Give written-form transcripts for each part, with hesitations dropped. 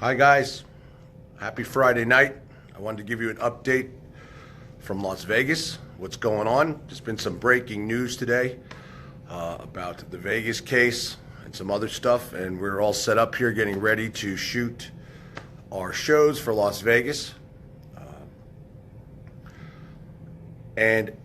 Hi guys, happy Friday night. I wanted to give you an update from Las Vegas. What's going on? There's been some breaking news today about the Vegas case and some other stuff, and we're all set up here getting ready to shoot our shows for Las Vegas. And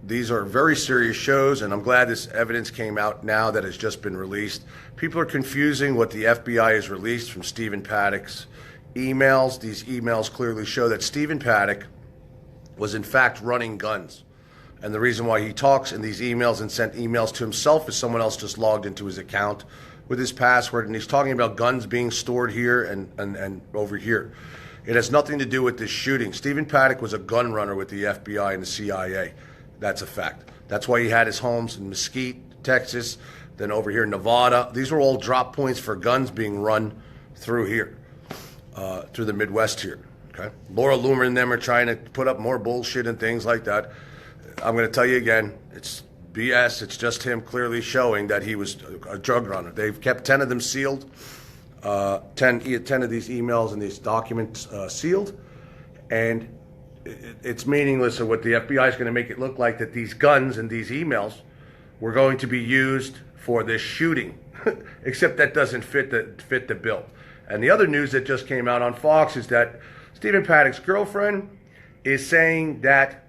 these are very serious shows, and I'm glad this evidence came out now that has just been released. People are confusing what the FBI has released from Stephen Paddock's emails. These emails clearly show that Stephen Paddock was in fact running guns. And the reason why he talks in these emails and sent emails to himself is someone else just logged into his account with his password, and he's talking about guns being stored here and over here. It has nothing to do with this shooting. Stephen Paddock was a gun runner with the FBI and the CIA. That's a fact. That's why he had his homes in Mesquite, Texas, then over here in Nevada. These were all drop points for guns being run through here, through the Midwest here. Okay, Laura Loomer and them are trying to put up more bullshit and things like that. I'm going to tell you again, it's BS. It's just him clearly showing that he was a drug runner. They've kept 10 of them sealed, 10 of these emails and these documents sealed, and it's meaningless. Or what the FBI is going to make it look like that these guns and these emails were going to be used for this shooting, except that doesn't fit the bill. And the other news that just came out on Fox is that Stephen Paddock's girlfriend is saying that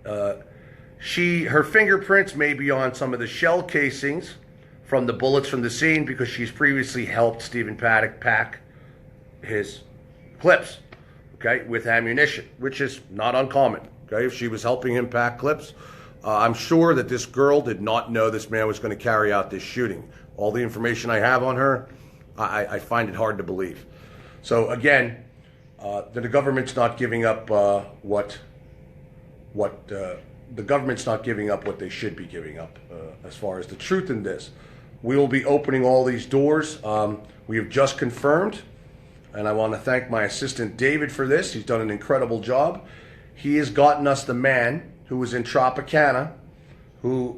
her fingerprints may be on some of the shell casings from the bullets from the scene because she's previously helped Stephen Paddock pack his clips, okay, with ammunition, which is not uncommon. Okay, if she was helping him pack clips, I'm sure that this girl did not know this man was going to carry out this shooting. All the information I have on her, I find it hard to believe. So again, the government's not giving up what the government's not giving up what they should be giving up as far as the truth in this. We will be opening all these doors. We have just confirmed, and I want to thank my assistant David for this. He's done an incredible job. He has gotten us the man who was in Tropicana, who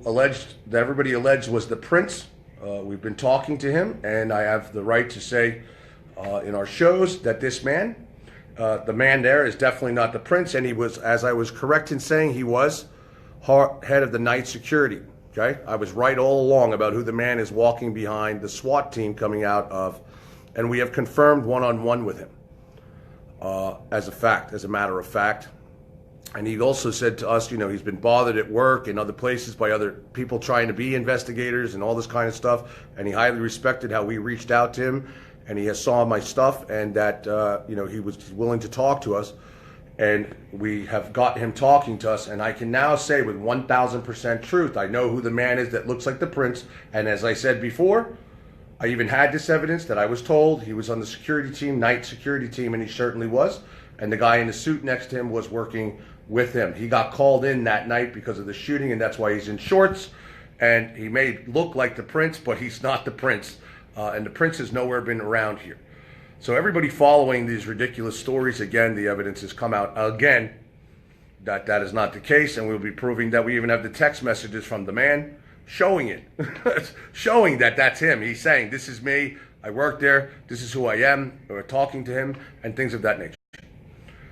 everybody alleged was the prince. We've been talking to him, and I have the right to say in our shows that this man, the man there, is definitely not the prince, and he was, as I was correct in saying, he was head of the night security. Okay, I was right all along about who the man is walking behind the SWAT team coming out of, and we have confirmed one-on-one with him as a matter of fact. And he also said to us, he's been bothered at work and other places by other people trying to be investigators and all this kind of stuff, and he highly respected how we reached out to him, and he has saw my stuff, and that he was willing to talk to us, and we have got him talking to us, and I can now say with 1,000% truth, I know who the man is that looks like the prince. And as I said before, I even had this evidence that I was told he was on the security team, night security team, and he certainly was, and the guy in the suit next to him was working with him. He got called in that night because of the shooting, and that's why he's in shorts, and he may look like the prince, but he's not the prince, and the prince has nowhere been around here. So everybody following these ridiculous stories, again, the evidence has come out again that is not the case, and we'll be proving that. We even have the text messages from the man showing it, showing that that's him. He's saying, this is me, I work there, this is who I am, we're talking to him, and things of that nature.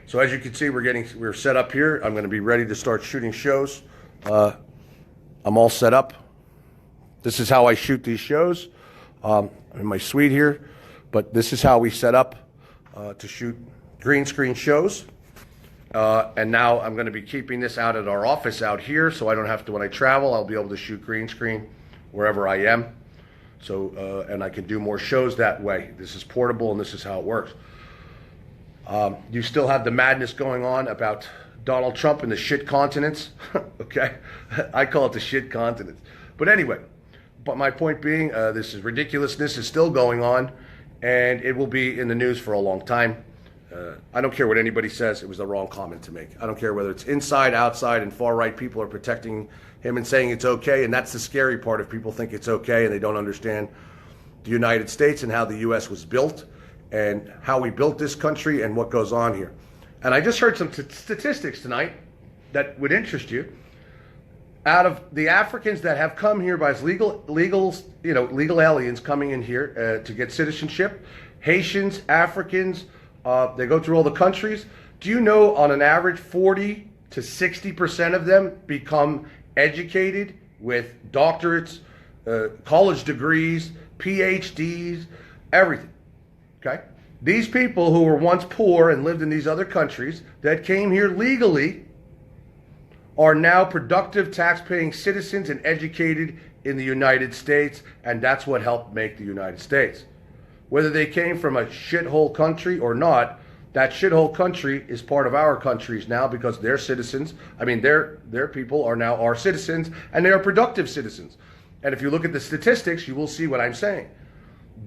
So as you can see, we're set up here. I'm going to be ready to start shooting shows. I'm all set up. This is how I shoot these shows. I'm in my suite here. But this is how we set up to shoot green screen shows. And now I'm going to be keeping this out at our office out here, so I don't have to, when I travel, I'll be able to shoot green screen wherever I am. So, and I can do more shows that way. This is portable, and this is how it works. You still have the madness going on about Donald Trump and the shit continents. Okay? I call it the shit continents. But anyway, but my point being, this is ridiculousness is still going on. And it will be in the news for a long time. I don't care what anybody says. It was the wrong comment to make. I don't care whether it's inside, outside, and far-right people are protecting him and saying it's okay. And that's the scary part, if people think it's okay and they don't understand the United States and how the U.S. was built and how we built this country and what goes on here. And I just heard some statistics tonight that would interest you. Out of the Africans that have come here by legal aliens coming in here to get citizenship, Haitians, Africans, they go through all the countries. Do you know on an average 40 to 60% of them become educated with doctorates, college degrees, PhDs, everything, okay? These people who were once poor and lived in these other countries that came here legally are now productive tax-paying citizens and educated in the United States, and that's what helped make the United States. Whether they came from a shithole country or not, that shithole country is part of our countries now because their citizens, I mean, their people are now our citizens, and they are productive citizens. And if you look at the statistics, you will see what I'm saying.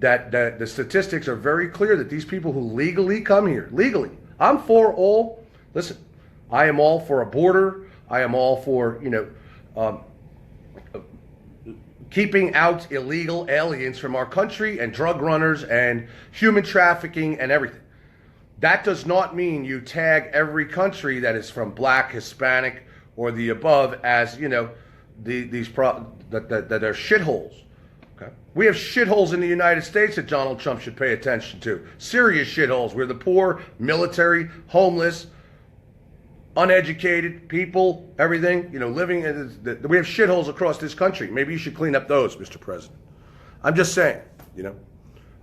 That the statistics are very clear that these people who legally come here, legally, I'm for all, listen, I am all for a border. I am all for, keeping out illegal aliens from our country and drug runners and human trafficking and everything. That does not mean you tag every country that is from black, Hispanic, or the above as, that are shitholes. Okay? We have shitholes in the United States that Donald Trump should pay attention to. Serious shitholes where the poor, military, homeless, uneducated people, everything, living in, we have shitholes across this country. Maybe you should clean up those, Mr. President. I'm just saying,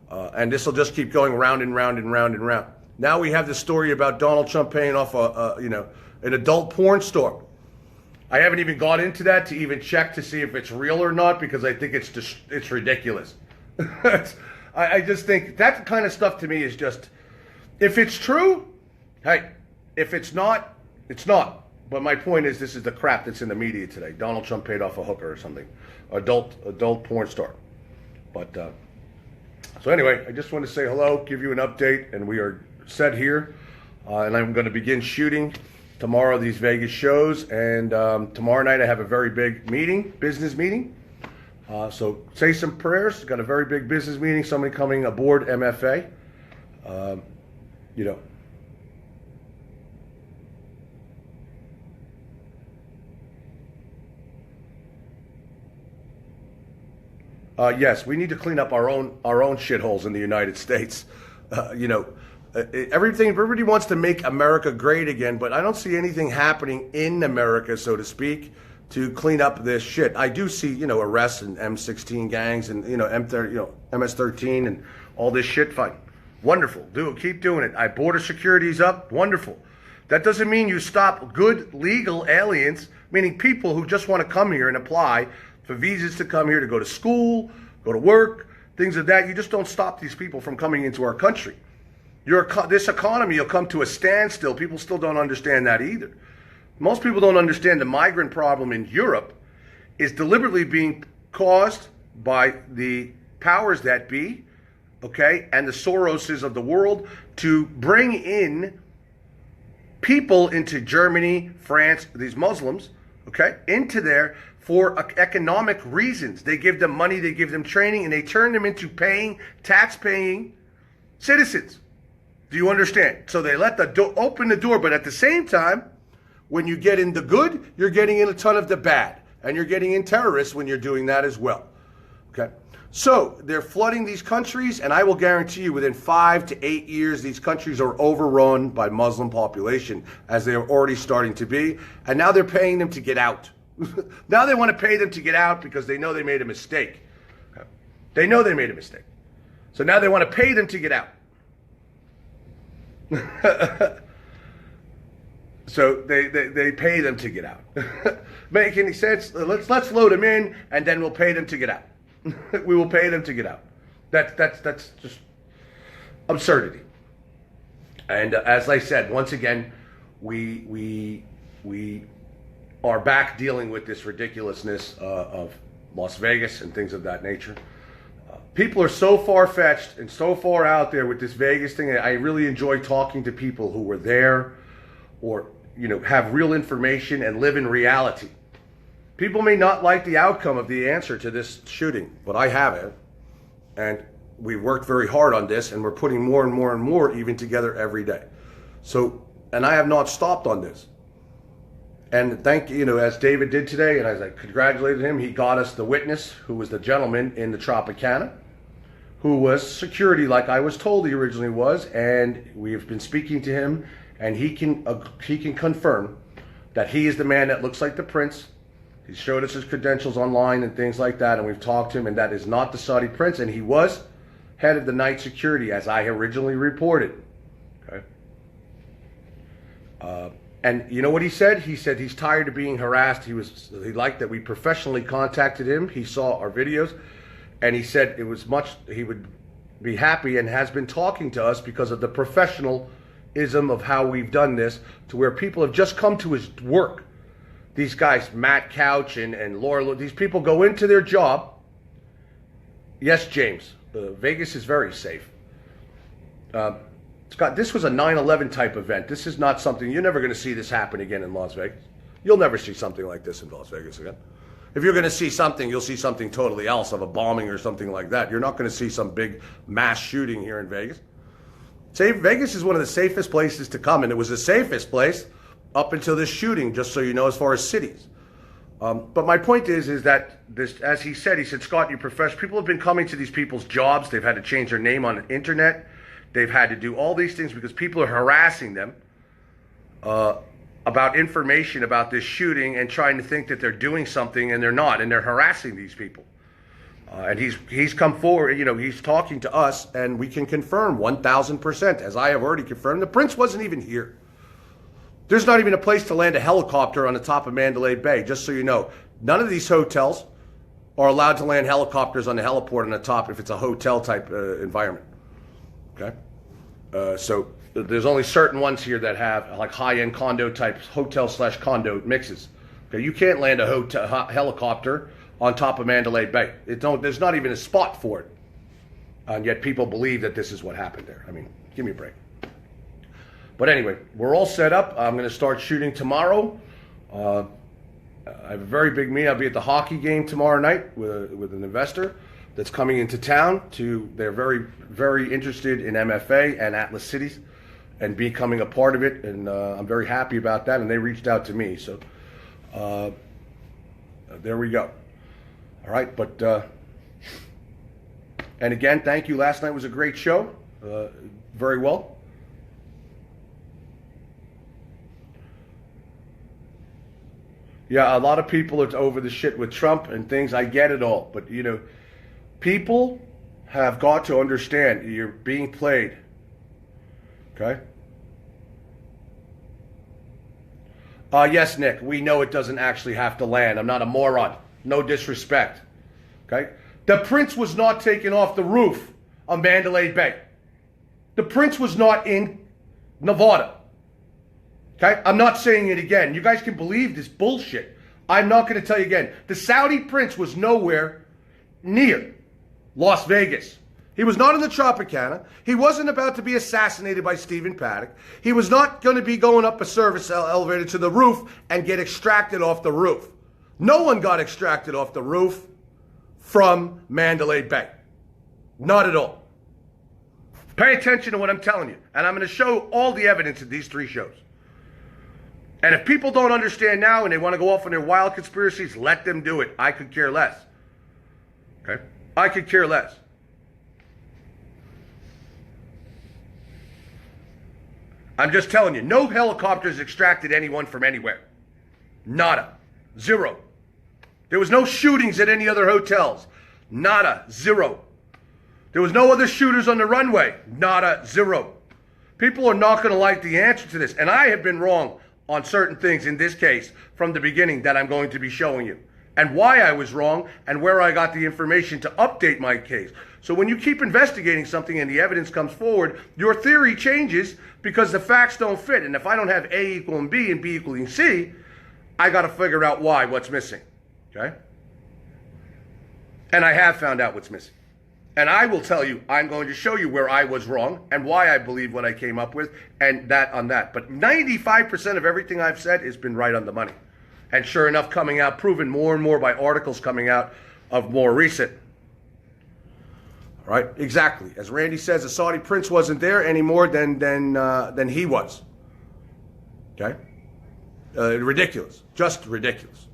and this will just keep going round and round and round and round. Now we have the story about Donald Trump paying off an adult porn store. I haven't even got into that to even check to see if it's real or not because I think it's ridiculous. I just think that kind of stuff to me is just, if it's true, hey, if it's not, it's not. But my point is, this is the crap that's in the media today. Donald Trump paid off a hooker or something, adult porn star. But so anyway, I just want to say hello, give you an update, and we are set here, and I'm going to begin shooting tomorrow these Vegas shows, and tomorrow night I have a very big meeting, business meeting. So say some prayers. Got a very big business meeting. Somebody coming aboard MFA. Yes, we need to clean up our own shitholes in the United States. Everybody wants to make America great again, but I don't see anything happening in America, so to speak, to clean up this shit. I do see, arrests and M16 gangs and MS-13 and all this shit. Fine, wonderful. Keep doing it. Border security's up. Wonderful. That doesn't mean you stop good legal aliens, meaning people who just want to come here and apply for visas to come here to go to school, go to work, things of that. You just don't stop these people from coming into our country. This economy will come to a standstill. People still don't understand that either. Most people don't understand the migrant problem in Europe is deliberately being caused by the powers that be, okay, and the Soroses of the world to bring in people into Germany, France, these Muslims, okay, into there for economic reasons. They give them money, they give them training, and they turn them into tax-paying citizens. Do you understand? So they let open the door, but at the same time, when you get in the good, you're getting in a ton of the bad. And you're getting in terrorists when you're doing that as well. Okay? So they're flooding these countries, and I will guarantee you within 5 to 8 years, these countries are overrun by Muslim population, as they are already starting to be. And now they're paying them to get out. Now they want to pay them to get out because they know they made a mistake. Okay? They know they made a mistake. So now they want to pay them to get out. So they pay them to get out. Make any sense? Let's load them in, and then we'll pay them to get out. We will pay them to get out. That's just absurdity. And as I said, once again, we are back dealing with this ridiculousness of Las Vegas and things of that nature. People are so far-fetched and so far out there with this Vegas thing. I really enjoy talking to people who were there or, have real information and live in reality. People may not like the outcome of the answer to this shooting, but I have it. And we've worked very hard on this, and we're putting more and more and more even together every day. So, and I have not stopped on this. And thank you, as David did today, and as I congratulated him, he got us the witness, who was the gentleman in the Tropicana, who was security like I was told he originally was, and we have been speaking to him, and he can confirm that he is the man that looks like the prince. He showed us his credentials online and things like that, and we've talked to him, and that is not the Saudi prince, and he was head of the night security as I originally reported. Okay. And you know what he said? He said he's tired of being harassed. He liked that we professionally contacted him. He saw our videos, and he said he would be happy and has been talking to us because of the professionalism of how we've done this, to where people have just come to his work. These guys, Matt Couch and Laura, these people go into their job. Yes, James, Vegas is very safe. Scott, this was a 9/11 type event. This is not something, you're never going to see this happen again in Las Vegas. You'll never see something like this in Las Vegas again. If you're going to see something, you'll see something totally else, of a bombing or something like that. You're not going to see some big mass shooting here in Vegas. Vegas is one of the safest places to come, and it was the safest place up until this shooting, just so you know, as far as cities. But my point is that this, as he said, Scott, you professional, people have been coming to these people's jobs. They've had to change their name on the internet. They've had to do all these things because people are harassing them about information about this shooting and trying to think that they're doing something, and they're not, and they're harassing these people. And he's come forward, he's talking to us, and we can confirm 1,000%, as I have already confirmed, the prince wasn't even here. There's not even a place to land a helicopter on the top of Mandalay Bay, just so you know. None of these hotels are allowed to land helicopters on the heliport on the top if it's a hotel type environment. Okay? So there's only certain ones here that have like high-end condo type, hotel/condo mixes. Okay? You can't land a helicopter on top of Mandalay Bay. There's not even a spot for it. And yet people believe that this is what happened there. I mean, give me a break. But anyway, we're all set up. I'm going to start shooting tomorrow. I have a very big meeting. I'll be at the hockey game tomorrow night with an investor that's coming into town. They're very, very interested in MFA and Atlas Cities and becoming a part of it. And I'm very happy about that. And they reached out to me. So there we go. All right. But and again, thank you. Last night was a great show. Very well. Yeah, a lot of people are over the shit with Trump and things. I get it all. But, people have got to understand you're being played. Okay? Yes, Nick, we know it doesn't actually have to land. I'm not a moron. No disrespect. Okay? The prince was not taken off the roof of Mandalay Bay. The prince was not in Nevada. Okay? I'm not saying it again. You guys can believe this bullshit. I'm not going to tell you again. The Saudi prince was nowhere near Las Vegas. He was not in the Tropicana. He wasn't about to be assassinated by Stephen Paddock. He was not going to be going up a service elevator to the roof and get extracted off the roof. No one got extracted off the roof from Mandalay Bay. Not at all. Pay attention to what I'm telling you. And I'm going to show all the evidence in these 3 shows. And if people don't understand now and they want to go off on their wild conspiracies, let them do it. I could care less. Okay? I could care less. I'm just telling you, no helicopters extracted anyone from anywhere. Nada. Zero. There was no shootings at any other hotels. Nada. Zero. There was no other shooters on the runway. Nada. Zero. People are not going to like the answer to this. And I have been wrong on certain things in this case from the beginning that I'm going to be showing you, and why I was wrong and where I got the information to update my case. So when you keep investigating something and the evidence comes forward, your theory changes because the facts don't fit. And if I don't have A equaling B and B equaling C, I got to figure out what's missing. Okay? And I have found out what's missing. And I will tell you, I'm going to show you where I was wrong and why I believe what I came up with and that on that. But 95% of everything I've said has been right on the money. And sure enough, coming out, proven more and more by articles coming out of more recent. All right, exactly. As Randy says, the Saudi prince wasn't there any more than he was. Okay? Ridiculous. Just ridiculous.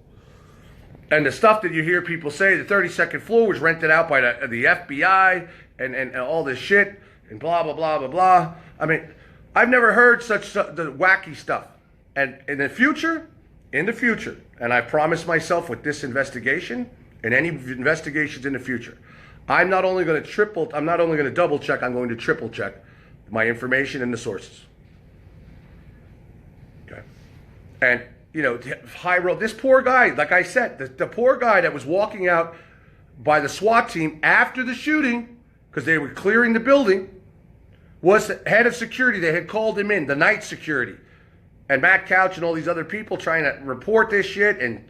And the stuff that you hear people say, the 32nd floor was rented out by the FBI and all this shit and blah, blah, blah, blah, blah. I mean, I've never heard such the wacky stuff. And in the future, and I promise myself with this investigation and any investigations in the future, I'm not only going to double check, I'm going to triple check my information and the sources. Okay. And, you know, high road, this poor guy, like I said, the poor guy that was walking out by the SWAT team after the shooting, because they were clearing the building, was the head of security. They had called him in, the night security. And Matt Couch and all these other people trying to report this shit, and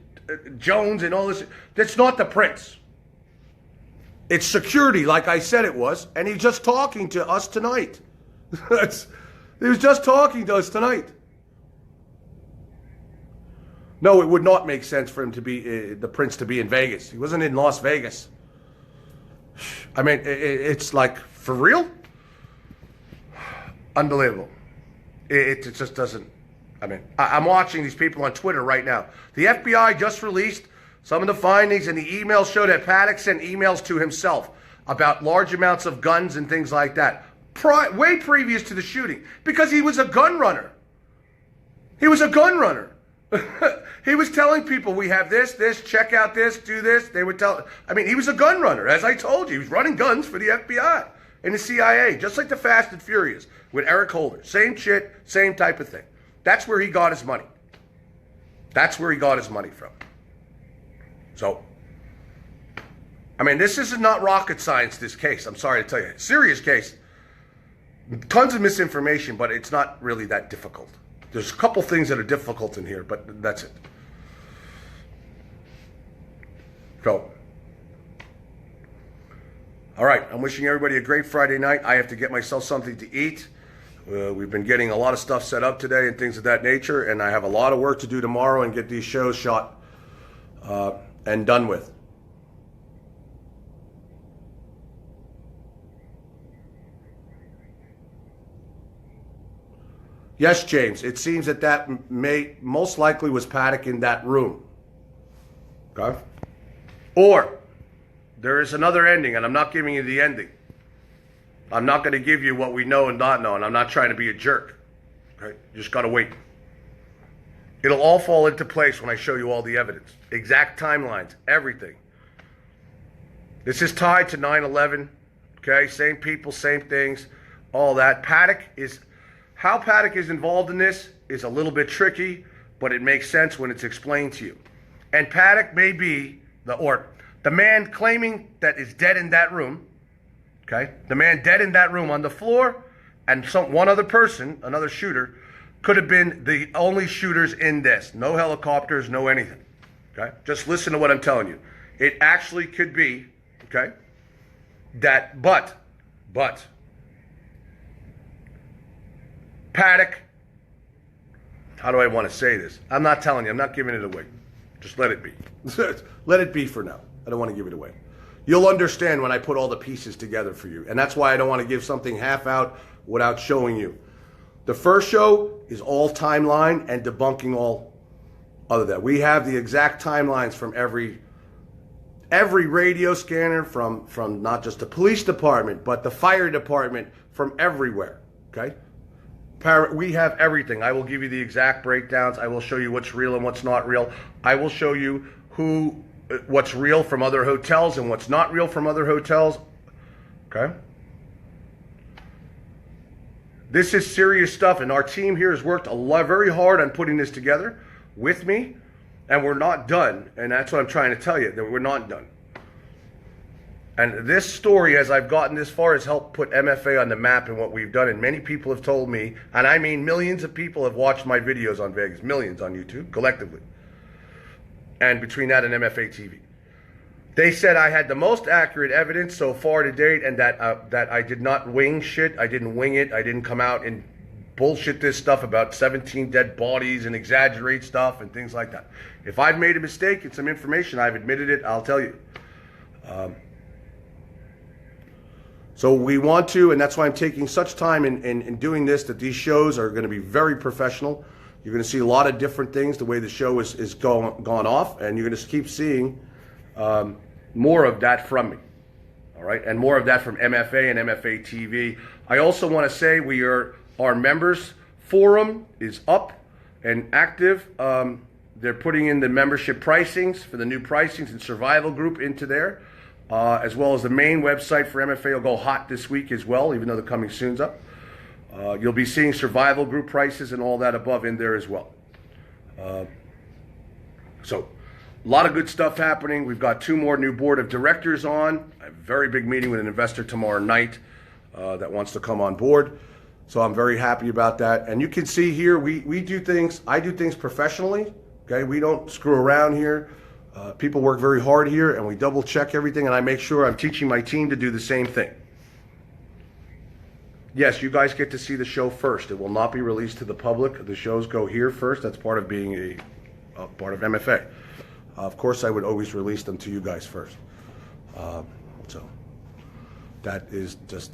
Jones and all this. That's not the prince. It's security, like I said it was. And he's just talking to us tonight. He was just talking to us tonight. No, it would not make sense for him to be, the prince to be in Vegas. He wasn't in Las Vegas. I mean, it's like, for real? Unbelievable. It just doesn't. I mean, I'm watching these people on Twitter right now. The FBI just released some of the findings, and the emails show that Paddock sent emails to himself about large amounts of guns and things like that, way previous to the shooting, because he was a gun runner. He was a gun runner. He was telling people, we have this, check out this, do this. They would tell. I mean, he was a gun runner. As I told you, he was running guns for the FBI and the CIA, just like the Fast and Furious with Eric Holder. Same shit, same type of thing. That's where he got his money. That's where he got his money from. So, I mean, this is not rocket science, this case. I'm sorry to tell you. Serious case. Tons of misinformation, but it's not really that difficult. There's a couple things that are difficult in here, but that's it. So, all right, I'm wishing everybody a great Friday night. I have to get myself something to eat. We've been getting a lot of stuff set up today and things of that nature, and I have a lot of work to do tomorrow and get these shows shot and done with. Yes, James, it seems that most likely was Paddock in that room. Okay? Or there is another ending, and I'm not giving you the ending. I'm not going to give you what we know and not know, and I'm not trying to be a jerk. Okay? You just got to wait. It'll all fall into place when I show you all the evidence. Exact timelines, everything. This is tied to 9/11. Okay? Same people, same things, all that. How Paddock is involved in this is a little bit tricky, but it makes sense when it's explained to you. And Paddock may be the man claiming that is dead in that room. Okay, the man dead in that room on the floor, and one other person, another shooter, could have been the only shooters in this. No helicopters, no anything. Okay, just listen to what I'm telling you. It actually could be, okay, that, but Paddock, how do I want to say this? I'm not telling you, I'm not giving it away. Just let it be. Let it be for now. I don't want to give it away. You'll understand when I put all the pieces together for you. And that's why I don't want to give something half out without showing you. The first show is all timeline and debunking all other than that. We have the exact timelines from every radio scanner, from not just the police department, but the fire department, from everywhere. Okay? We have everything. I will give you the exact breakdowns. I will show you what's real and what's not real. I will show you what's real from other hotels and what's not real from other hotels. Okay? This is serious stuff, and our team here has worked very hard on putting this together with me, and we're not done. And that's what I'm trying to tell you, that we're not done. And this story, as I've gotten this far, has helped put MFA on the map and what we've done. And many people have told me, and I mean millions of people have watched my videos on Vegas, millions on YouTube, collectively. And between that and MFA TV. They said I had the most accurate evidence so far to date, and that I did not wing shit. I didn't wing it. I didn't come out and bullshit this stuff about 17 dead bodies and exaggerate stuff and things like that. If I've made a mistake in some information, I've admitted it, I'll tell you. So we want to, and that's why I'm taking such time in doing this, that these shows are going to be very professional. You're going to see a lot of different things, the way the show is gone off, and you're going to keep seeing more of that from me. All right, and more of that from MFA and MFA TV. I also want to say our members forum is up and active. They're putting in the membership pricings for the new pricings and survival group into there, as well as the main website for MFA will go hot this week as well, even though the coming soon's up. You'll be seeing survival group prices and all that above in there as well. So a lot of good stuff happening. We've got 2 more new board of directors on. A very big meeting with an investor tomorrow night that wants to come on board. So I'm very happy about that. And you can see here, we do things, I do things professionally. Okay, we don't screw around here. People work very hard here, and we double check everything, and I make sure I'm teaching my team to do the same thing. Yes, you guys get to see the show first. It will not be released to the public. The shows go here first. That's part of being a part of MFA. Of course, I would always release them to you guys first. So that is just,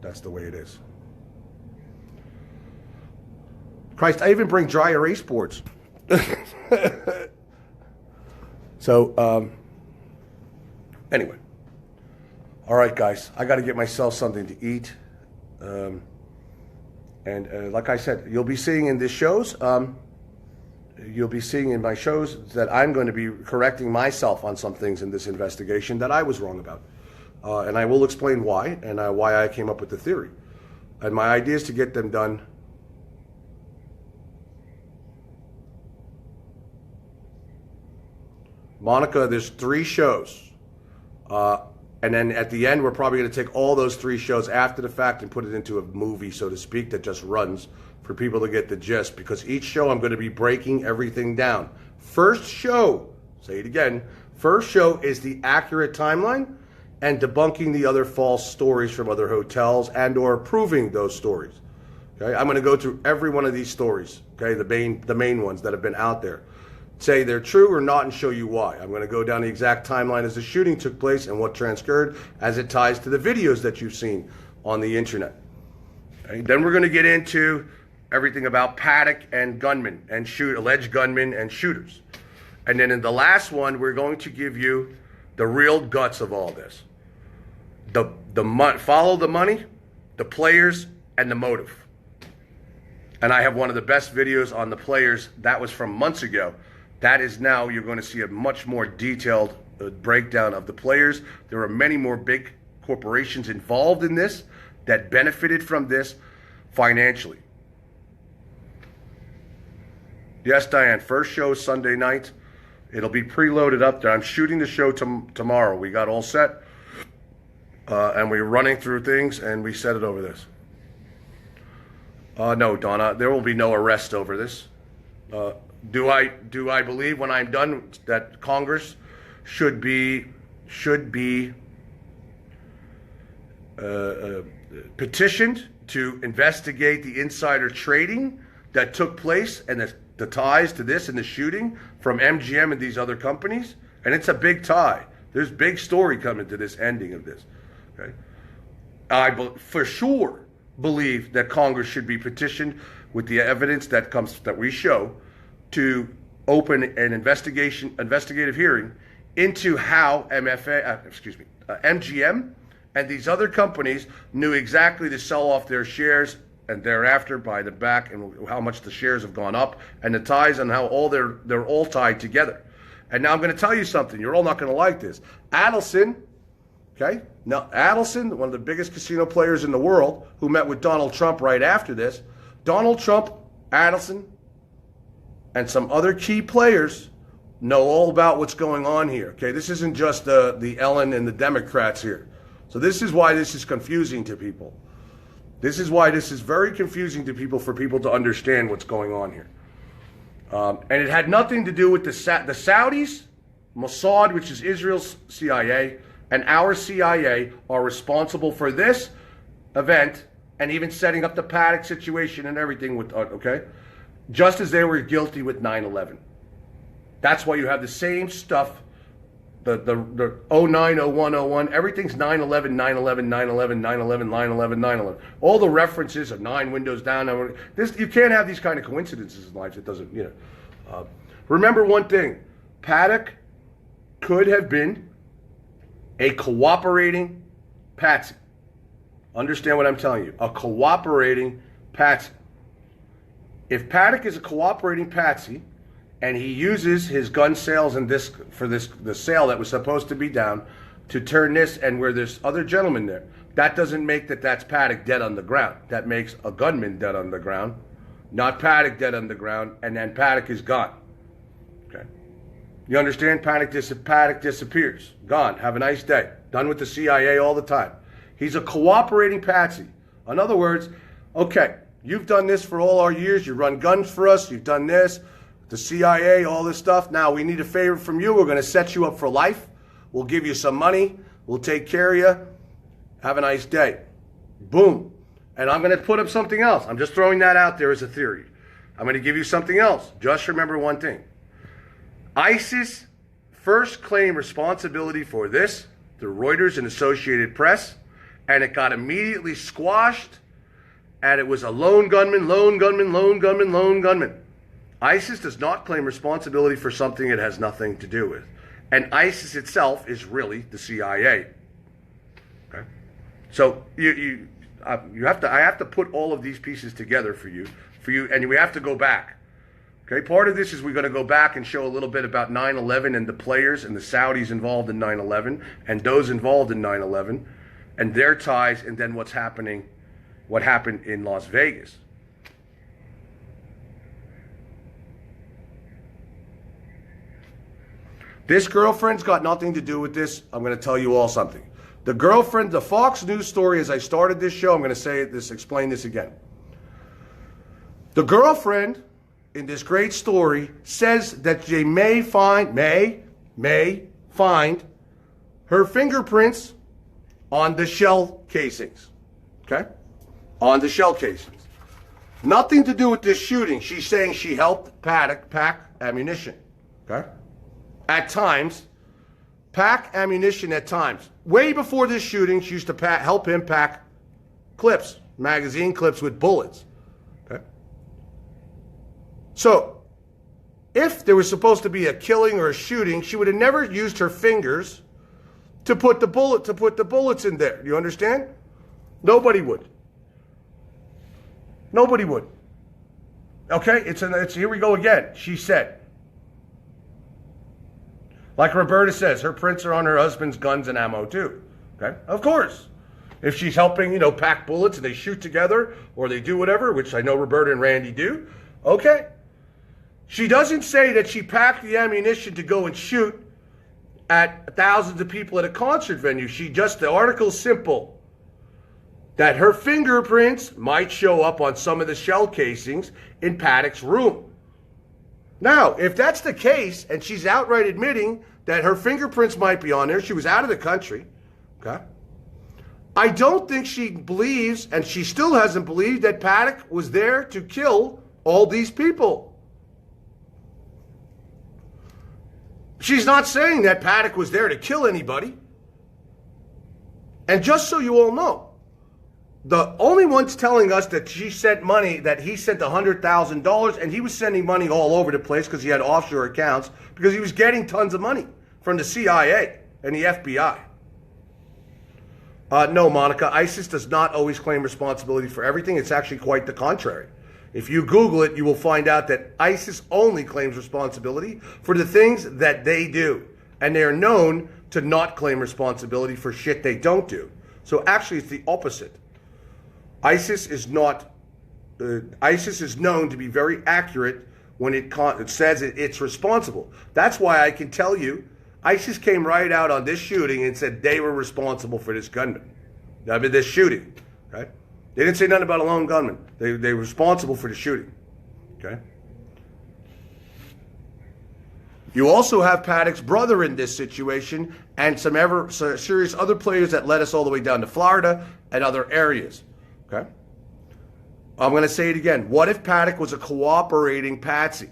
that's the way it is. Christ, I even bring dry erase boards. So, anyway. All right, guys, I got to get myself something to eat. And like I said, you'll be seeing in these shows, you'll be seeing in my shows that I'm going to be correcting myself on some things in this investigation that I was wrong about. And I will explain why and why I came up with the theory. And my idea is to get them done. Monica, there's 3 shows. And then at the end, we're probably going to take all those 3 shows after the fact and put it into a movie, so to speak, that just runs for people to get the gist. Because each show, I'm going to be breaking everything down. First show, say it again, first show is the accurate timeline and debunking the other false stories from other hotels and or proving those stories. Okay, I'm going to go through every one of these stories, okay, the main ones that have been out there. Say they're true or not and show you why. I'm going to go down the exact timeline as the shooting took place and what transpired as it ties to the videos that you've seen on the internet. Okay? Then we're going to get into everything about Paddock and gunmen and alleged gunmen and shooters. And then in the last one, we're going to give you the real guts of all this. Follow the money, the players, and the motive. And I have one of the best videos on the players. That was from months ago. That is now, you're going to see a much more detailed breakdown of the players. There are many more big corporations involved in this that benefited from this financially. Yes, Diane, first show is Sunday night. It'll be preloaded up there. I'm shooting the show tomorrow. We got all set. And we're running through things, and we set it over this. No, Donna, there will be no arrest over this. Do I believe when I'm done that Congress should be petitioned to investigate the insider trading that took place and the ties to this and the shooting from MGM and these other companies? And it's a big tie. There's big story coming to this ending of this. Okay, I for sure believe that Congress should be petitioned with the evidence that we show to open an investigative hearing into how MGM and these other companies knew exactly to sell off their shares and thereafter buy them back, and how much the shares have gone up and the ties and how they're all tied together. And now I'm going to tell you something. You're all not going to like this. Adelson, okay? Now, Adelson, one of the biggest casino players in the world, who met with Donald Trump right after this, Donald Trump, Adelson, and some other key players know all about what's going on here, okay? This isn't just the Ellen and the Democrats here. So this is why this is confusing to people. This is why this is very confusing to people, for people to understand what's going on here. And it had nothing to do with the Saudis, Mossad, which is Israel's CIA, and our CIA are responsible for this event and even setting up the Paddock situation and everything with, okay? Just as they were guilty with 9/11. That's why you have the same stuff, the 09, 01, 01, everything's 9/11, 9/11, 9/11, 9/11, 9/11, 9/11. All the references are 9 windows down. You can't have these kind of coincidences in life. It doesn't, Remember one thing, Paddock could have been a cooperating patsy. Understand what I'm telling you. A cooperating patsy. If Paddock is a cooperating patsy and he uses his gun sales and the sale that was supposed to be down to turn this, and where there's other gentlemen there, that doesn't make that's Paddock dead on the ground. That makes a gunman dead on the ground, not Paddock dead on the ground, and then Paddock is gone. Okay. You understand? Paddock disappears. Gone. Have a nice day. Done with the CIA all the time. He's a cooperating patsy. In other words, okay, you've done this for all our years. You run guns for us. You've done this. The CIA, all this stuff. Now we need a favor from you. We're going to set you up for life. We'll give you some money. We'll take care of you. Have a nice day. Boom. And I'm going to put up something else. I'm just throwing that out there as a theory. I'm going to give you something else. Just remember one thing. ISIS first claimed responsibility for this through Reuters and Associated Press, and it got immediately squashed, and it was a lone gunman. ISIS does not claim responsibility for something it has nothing to do with. And ISIS itself is really the CIA. Okay? So I have to put all of these pieces together for you, and we have to go back. Okay? Part of this is we're going to go back and show a little bit about 9/11 and the players and the Saudis involved in 9/11 and those involved in 9/11 and their ties, and then what happened in Las Vegas. This girlfriend's got nothing to do with this. I'm going to tell you all something. The girlfriend, the Fox News story, as I started this show, I'm going to explain this again. The girlfriend in this great story says that they may find her fingerprints on the shell casings. Okay? On the shell casings. Nothing to do with this shooting. She's saying she helped Paddock pack ammunition. Okay? At times, pack ammunition at times. Way before this shooting, she used to help him pack clips, magazine clips with bullets. Okay? So, if there was supposed to be a killing or a shooting, she would have never used her fingers to put the bullets in there. You understand? Nobody would. Nobody would. Okay? It's here we go again. She said. Like Roberta says, her prints are on her husband's guns and ammo too. Okay? Of course. If she's helping, pack bullets and they shoot together or they do whatever, which I know Roberta and Randy do, okay. She doesn't say that she packed the ammunition to go and shoot at thousands of people at a concert venue. The article's simple. That her fingerprints might show up on some of the shell casings in Paddock's room. Now, if that's the case, and she's outright admitting that her fingerprints might be on there, she was out of the country, okay? I don't think she believes, and she still hasn't believed, that Paddock was there to kill all these people. She's not saying that Paddock was there to kill anybody. And just so you all know, the only ones telling us that she sent money, that he sent $100,000, and he was sending money all over the place because he had offshore accounts, because he was getting tons of money from the CIA and the FBI. No, Monica, ISIS does not always claim responsibility for everything. It's actually quite the contrary. If you Google it, you will find out that ISIS only claims responsibility for the things that they do. And they are known to not claim responsibility for shit they don't do. So actually, it's the opposite. ISIS is known to be very accurate when it says it's responsible. That's why I can tell you, ISIS came right out on this shooting and said they were responsible for this gunman. I mean, this shooting. Okay? They didn't say nothing about a lone gunman. They were responsible for the shooting. Okay? You also have Paddock's brother in this situation and some serious other players that led us all the way down to Florida and other areas. Okay? I'm going to say it again. What if Paddock was a cooperating patsy?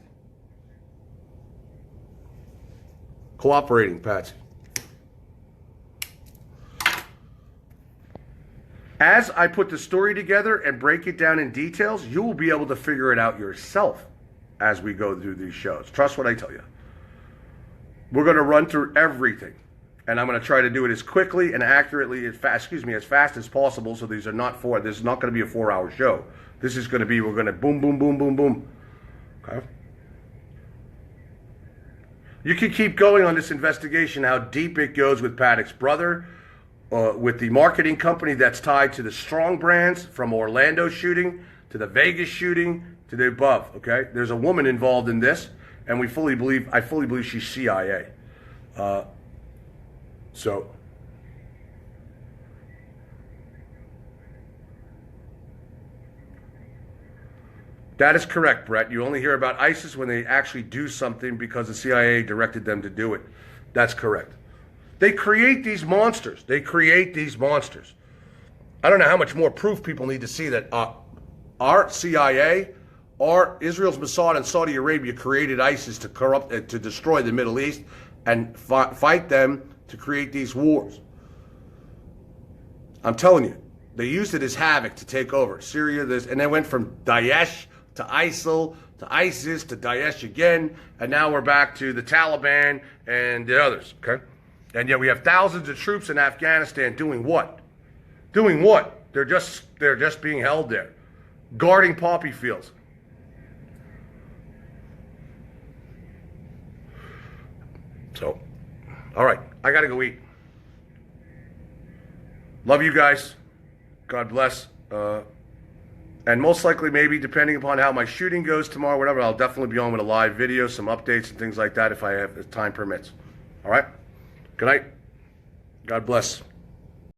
Cooperating patsy. As I put the story together and break it down in details, you will be able to figure it out yourself as we go through these shows. Trust what I tell you. We're going to run through everything. and I'm going to try to do it as quickly and accurately as fast as possible. So these are not this is not going to be a 4-hour show. This is going to be, we're going to boom, boom, boom, boom, boom. Okay. You can keep going on this investigation, how deep it goes with Paddock's brother, with the marketing company that's tied to the Strong brands, from Orlando shooting to the Vegas shooting to the above. Okay, there's a woman involved in this, and I fully believe she's CIA. So that is correct, Brett. You only hear about ISIS when they actually do something because the CIA directed them to do it. That's correct. They create these monsters. I don't know how much more proof people need to see that our CIA, Israel's Mossad and Saudi Arabia created ISIS to to destroy the Middle East and fight them to create these wars. I'm telling you, they used it as havoc to take over Syria, and they went from Daesh to ISIL to ISIS to Daesh again, and now we're back to the Taliban and the others. Okay. And yet we have thousands of troops in Afghanistan doing what? Doing what? They're just being held there, guarding poppy fields. So, all right, I got to go eat. Love you guys. God bless. And most likely, maybe, depending upon how my shooting goes tomorrow, whatever, I'll definitely be on with a live video, some updates and things like that if time permits. All right? Good night. God bless.